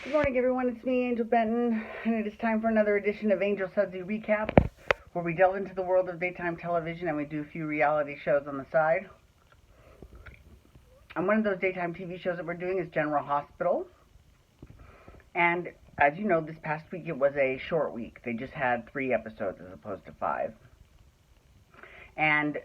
Good morning, everyone. It's me, Angel Benton, and it is time for another edition of Angel Sudsy Recaps, where we delve into the world of daytime television and we do a few reality shows on the side. And one of those daytime TV shows that we're doing is General Hospital. And as you know, this past week it was a short week. They just had 3 episodes as opposed to 5. And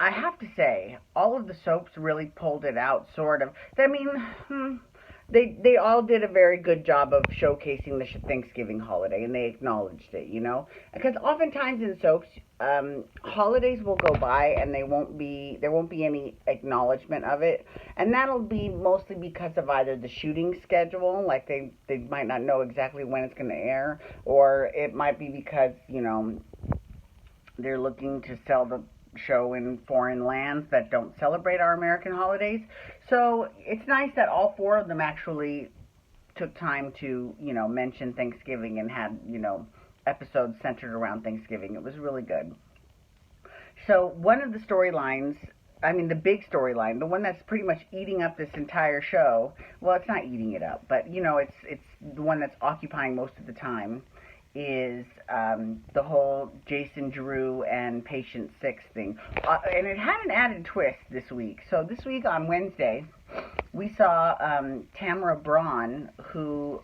I have to say, all of the soaps really pulled it out, sort of. I mean, they all did a very good job of showcasing the Thanksgiving holiday, and they acknowledged it, because oftentimes in soaps, holidays will go by and there won't be any acknowledgement of it, and that'll be mostly because of either the shooting schedule, like they might not know exactly when it's going to air, or it might be because they're looking to sell the show in foreign lands that don't celebrate our American holidays. So it's nice that all 4 of them actually took time to, mention Thanksgiving and had, episodes centered around Thanksgiving. It was really good. So one of the storylines, the big storyline, the one that's pretty much eating up this entire show, well, it's not eating it up, but, it's the one that's occupying most of the time, is the whole Jason Drew and Patient 6 thing. And it had an added twist this week. So this week on Wednesday, we saw Tamara Braun, who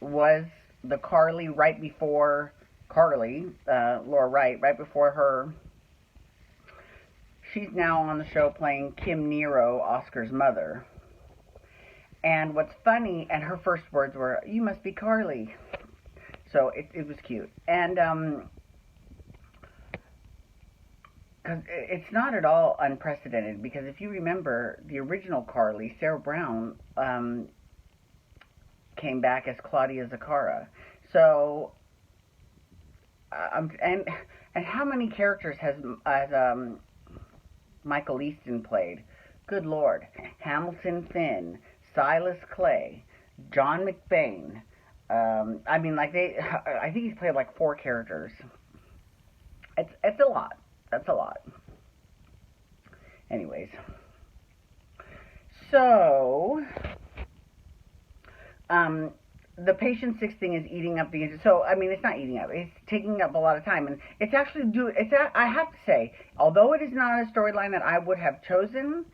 was the Carly right before Laura Wright, right before her. She's now on the show playing Kim Nero, Oscar's mother. And what's funny, and her first words were, "You must be Carly." So it was cute. And because it's not at all unprecedented, because if you remember, the original Carly, Sarah Brown, came back as Claudia Zaccara. So, and how many characters has Michael Easton played? Good Lord. Hamilton Finn, Silas Clay, John McBain. I think he's played like 4 characters. It's a lot. That's a lot. Anyways. So, the Patient 6 thing is eating up it's not eating up, it's taking up a lot of time, and it's actually I have to say, although it is not a storyline that I would have chosen,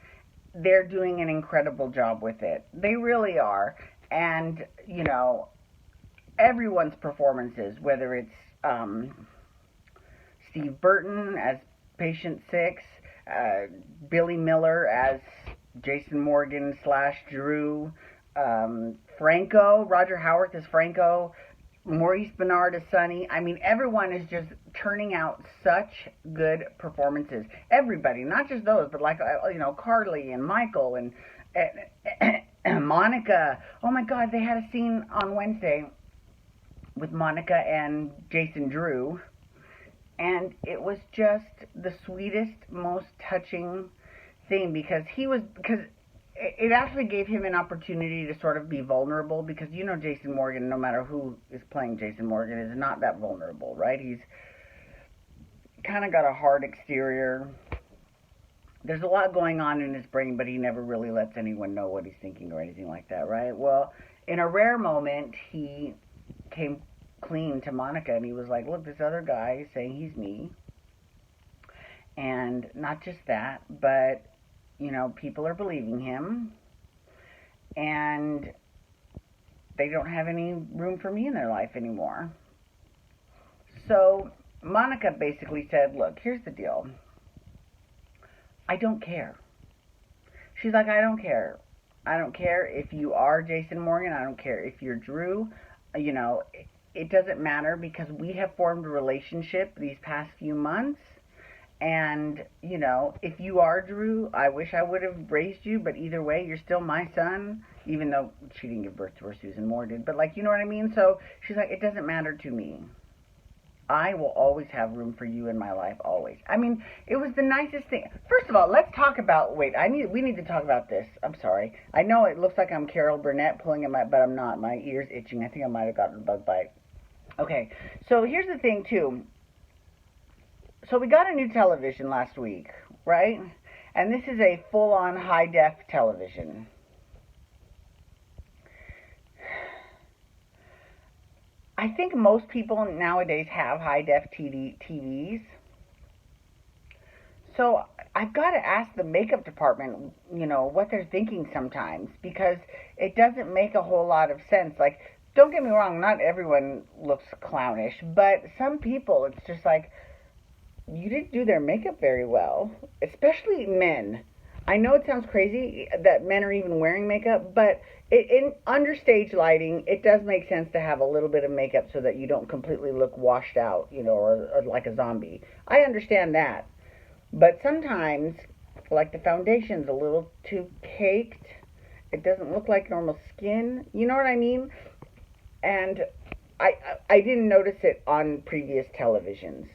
they're doing an incredible job with it. They really are. And, everyone's performances, whether it's Steve Burton as Patient 6, Billy Miller as Jason Morgan / Drew, Franco, Roger Howarth as Franco, Maurice Bernard as Sonny. Everyone is just turning out such good performances. Everybody, not just those, but Carly and Michael and Monica. Oh my God, they had a scene on Wednesday with Monica and Jason Drew, and it was just the sweetest, most touching thing, because it actually gave him an opportunity to sort of be vulnerable, because Jason Morgan, no matter who is playing Jason Morgan, is not that vulnerable, right? He's kind of got a hard exterior. There's a lot going on in his brain, but he never really lets anyone know what he's thinking or anything like that, right? Well, in a rare moment, he came clean to Monica, and he was like, look, this other guy is saying he's me. And not just that, but, people are believing him, and they don't have any room for me in their life anymore. So Monica basically said, look, here's the deal. I don't care. She's like, I don't care. I don't care if you are Jason Morgan. I don't care if you're Drew. It doesn't matter, because we have formed a relationship these past few months. And, if you are Drew, I wish I would have raised you, but either way, you're still my son, even though she didn't give birth to her, Susan Moore did. But, you know what I mean? So she's like, it doesn't matter to me. I will always have room for you in my life, always. It was the nicest thing. First of all, let's talk about, we need to talk about this. I'm sorry. I know it looks like I'm Carol Burnett pulling at but I'm not. My ear's itching. I think I might have gotten a bug bite. Okay, so here's the thing, too. So we got a new television last week, right? And this is a full-on high-def television. I think most people nowadays have high def TVs. So I've got to ask the makeup department, what they're thinking sometimes, because it doesn't make a whole lot of sense. Like, don't get me wrong, not everyone looks clownish, but some people, it's just like, you didn't do their makeup very well, especially men. I know it sounds crazy that men are even wearing makeup, but in understage lighting, it does make sense to have a little bit of makeup so that you don't completely look washed out, or like a zombie. I understand that. But sometimes, like the foundation's a little too caked. It doesn't look like normal skin. You know what I mean? And I didn't notice it on previous televisions.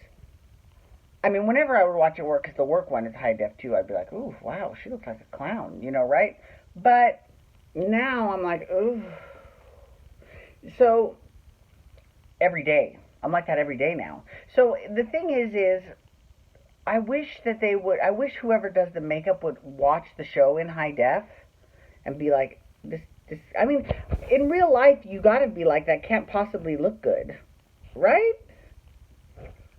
I mean, whenever I would watch it work, because the work one is high def too, I'd be like, ooh, wow, she looks like a clown, right? But now I'm like, ooh. So every day, I'm like that every day now. So the thing is I wish that they would. I wish whoever does the makeup would watch the show in high def and be like, this. I mean, in real life, you gotta be like that. Can't possibly look good, right?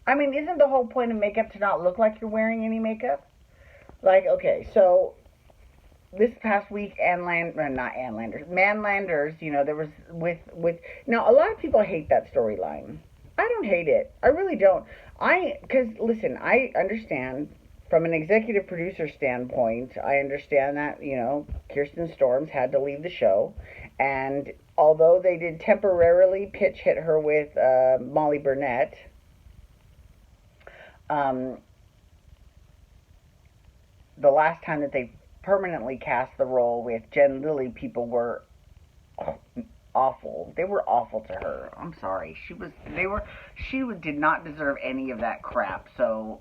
I mean, isn't the whole point of makeup to not look like you're wearing any makeup? Like, okay, so this past week, Manlanders, there was with now a lot of people hate that storyline. I don't hate it. I really don't. Because listen, I understand from an executive producer standpoint, I understand that, Kirsten Storms had to leave the show. And although they did temporarily pitch hit her with Molly Burnett, the last time that they permanently cast the role with Jen Lilly, people were awful. They were awful to her. I'm sorry. She did not deserve any of that crap. So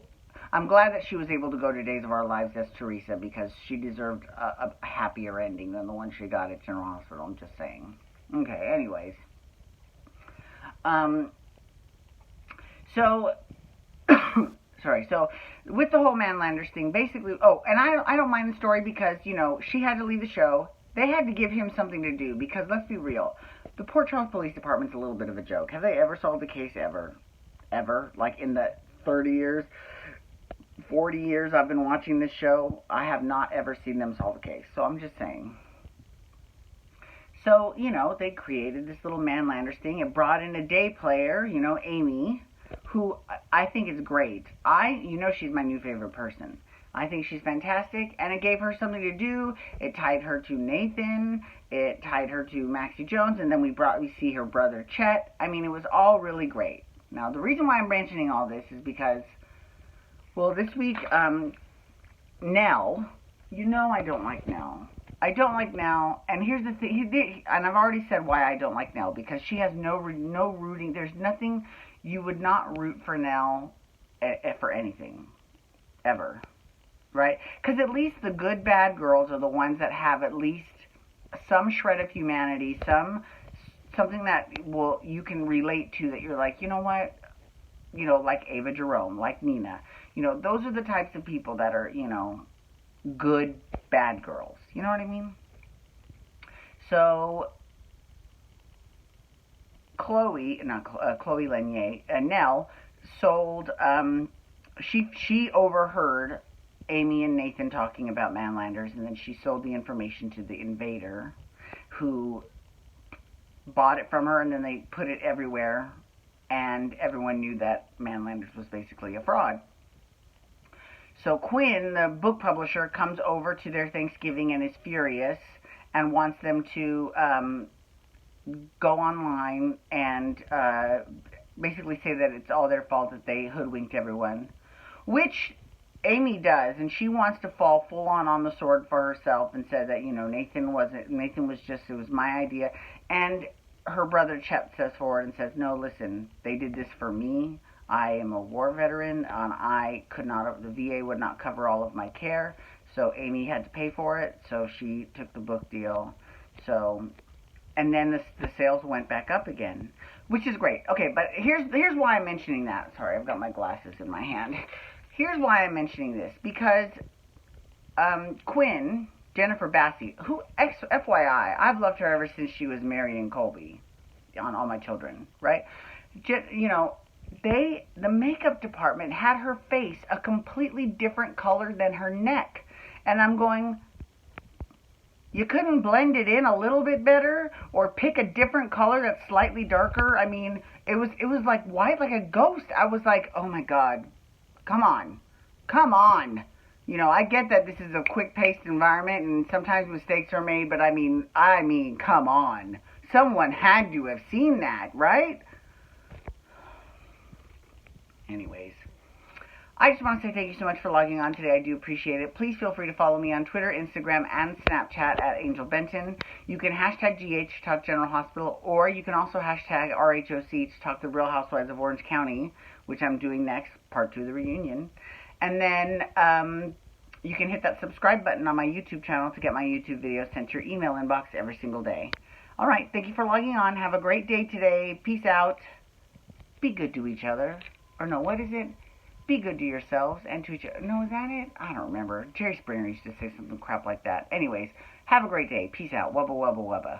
I'm glad that she was able to go to Days of Our Lives as Teresa, because she deserved a happier ending than the one she got at General Hospital. I'm just saying. Okay, anyways. So sorry. So with the whole Manlanders thing, basically, and I don't mind the story because, she had to leave the show. They had to give him something to do because, let's be real, the Port Charles Police Department's a little bit of a joke. Have they ever solved a case ever? Ever? Like in the 30 years, 40 years I've been watching this show, I have not ever seen them solve a case. So I'm just saying. So, they created this little Manlanders thing. It brought in a day player, Amy, who I think is great. She's my new favorite person. I think she's fantastic, and it gave her something to do. It tied her to Nathan. It tied her to Maxie Jones, and then we see her brother Chet. I mean, it was all really great. Now, the reason why I'm mentioning all this is because, this week, Nell, I don't like Nell. I don't like Nell, and here's the thing, and I've already said why I don't like Nell, because she has no rooting. There's nothing. You would not root for Nell for anything, ever, right? Because at least the good bad girls are the ones that have at least some shred of humanity, something that you can relate to, that you're like, you know what, like Ava Jerome, like Nina, those are the types of people that are, good bad girls. You know what I mean? So Chloe Lanier, Nell sold. She overheard Amy and Nathan talking about Manlanders, and then she sold the information to the invader, who bought it from her, and then they put it everywhere, and everyone knew that Manlanders was basically a fraud. So Quinn, the book publisher, comes over to their Thanksgiving and is furious and wants them to go online and basically say that it's all their fault that they hoodwinked everyone, which Amy does, and she wants to fall full on the sword for herself and said that, Nathan was just, it was my idea. And her brother Chet says forward and says, no, listen, they did this for me. I am a war veteran, and the VA would not cover all of my care, so Amy had to pay for it, so she took the book deal. So, and then the sales went back up again, which is great. Okay, but here's why I'm mentioning that. Sorry, I've got my glasses in my hand. Here's why I'm mentioning this, because Quinn, Jennifer Bassey, who, FYI, I've loved her ever since she was marrying Colby. on all my children, right? You know, the makeup department had her face a completely different color than her neck. And I'm going, you couldn't blend it in a little bit better or pick a different color that's slightly darker? I mean, it was like white, like a ghost. I was like, oh my God, come on. Come on. You know, I get that this is a quick-paced environment and sometimes mistakes are made, but I mean, come on. Someone had to have seen that, right? Anyways, I just want to say thank you so much for logging on today. I do appreciate it. Please feel free to follow me on Twitter, Instagram, and Snapchat at Angel Benton. You can hashtag GH to talk General Hospital, or you can also hashtag RHOC to talk the Real Housewives of Orange County, which I'm doing next, part 2 of the reunion. And then you can hit that subscribe button on my YouTube channel to get my YouTube videos sent to your email inbox every single day. All right, thank you for logging on. Have a great day today. Peace out. Be good to each other. Or no, what is it? Be good to yourselves and to each other. No, is that it? I don't remember. Jerry Springer used to say something crap like that. Anyways, have a great day. Peace out. Wubba, wubba, wubba.